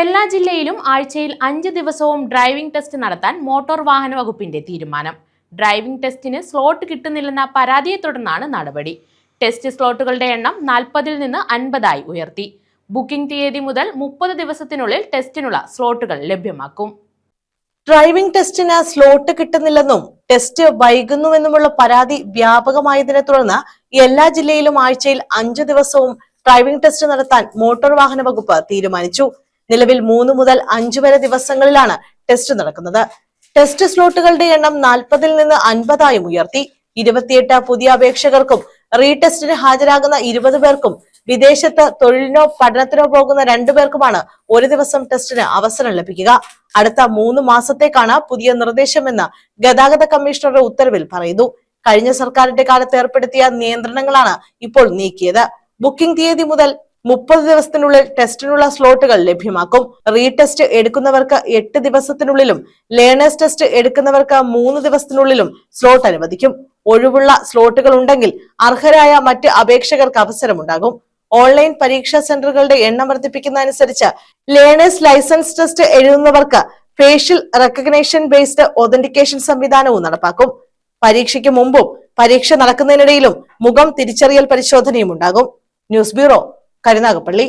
എല്ലാ ജില്ലയിലും ആഴ്ചയിൽ 5 ദിവസവും ഡ്രൈവിംഗ് ടെസ്റ്റ് നടത്താൻ മോട്ടോർ വാഹന വകുപ്പിന്റെ തീരുമാനം. ഡ്രൈവിംഗ് ടെസ്റ്റിന് സ്ലോട്ട് കിട്ടുന്നില്ലെന്ന പരാതിയെ തുടർന്നാണ് നടപടി. ടെസ്റ്റ് സ്ലോട്ടുകളുടെ എണ്ണം 40-ൽ നിന്ന് 50 ഉയർത്തി. ബുക്കിംഗ് തീയതി മുതൽ 30 ദിവസത്തിനുള്ളിൽ ടെസ്റ്റിനുള്ള സ്ലോട്ടുകൾ ലഭ്യമാക്കും. ഡ്രൈവിംഗ് ടെസ്റ്റിന് സ്ലോട്ട് കിട്ടുന്നില്ലെന്നും ടെസ്റ്റ് വൈകുന്നുവെന്നുമുള്ള പരാതി വ്യാപകമായതിനെ തുടർന്ന് എല്ലാ ജില്ലയിലും ആഴ്ചയിൽ 5 ദിവസവും ഡ്രൈവിംഗ് ടെസ്റ്റ് നടത്താൻ മോട്ടോർ വാഹന വകുപ്പ് തീരുമാനിച്ചു. നിലവിൽ 3 മുതൽ 5 വരെ ദിവസങ്ങളിലാണ് ടെസ്റ്റ് നടക്കുന്നത്. ടെസ്റ്റ് സ്ലോട്ടുകളുടെ എണ്ണം 40-ൽ നിന്ന് 50 ഉയർത്തി. 28 പുതിയ അപേക്ഷകർക്കും റീടെസ്റ്റിന് ഹാജരാകുന്ന 20 പേർക്കും വിദേശത്ത് തൊഴിലിനോ പഠനത്തിനോ പോകുന്ന 2 പേർക്കുമാണ് ഒരു ദിവസം ടെസ്റ്റിന് അവസരം ലഭിക്കുക. അടുത്ത 3 മാസത്തേക്കാണ് പുതിയ നിർദ്ദേശമെന്ന് ഗതാഗത കമ്മീഷണറുടെ ഉത്തരവിൽ പറയുന്നു. കഴിഞ്ഞ സർക്കാരിന്റെ കാലത്ത് ഏർപ്പെടുത്തിയ നിയന്ത്രണങ്ങളാണ് ഇപ്പോൾ നീക്കിയത്. ബുക്കിംഗ് തീയതി മുതൽ 30 ദിവസത്തിനുള്ളിൽ ടെസ്റ്റിനുള്ള സ്ലോട്ടുകൾ ലഭ്യമാക്കും. റീടെസ്റ്റ് എടുക്കുന്നവർക്ക് 8 ദിവസത്തിനുള്ളിലും ലേണേഴ്സ് ടെസ്റ്റ് എടുക്കുന്നവർക്ക് 3 ദിവസത്തിനുള്ളിലും സ്ലോട്ട് അനുവദിക്കും. ഒഴിവുള്ള സ്ലോട്ടുകൾ ഉണ്ടെങ്കിൽ അർഹരായ മറ്റ് അപേക്ഷകർക്ക് അവസരമുണ്ടാകും. ഓൺലൈൻ പരീക്ഷാ സെന്ററുകളുടെ എണ്ണം വർദ്ധിപ്പിക്കുന്നതനുസരിച്ച് ലേണേഴ്സ് ലൈസൻസ് ടെസ്റ്റ് എഴുതുന്നവർക്ക് ഫേഷ്യൽ റെക്കഗ്നേഷൻ ബേസ്ഡ് ഒതന്റിക്കേഷൻ സംവിധാനവും നടപ്പാക്കും. പരീക്ഷയ്ക്ക് മുമ്പും പരീക്ഷ നടക്കുന്നതിനിടയിലും മുഖം തിരിച്ചറിയൽ പരിശോധനയും ഉണ്ടാകും. News bureau, Karunagappally.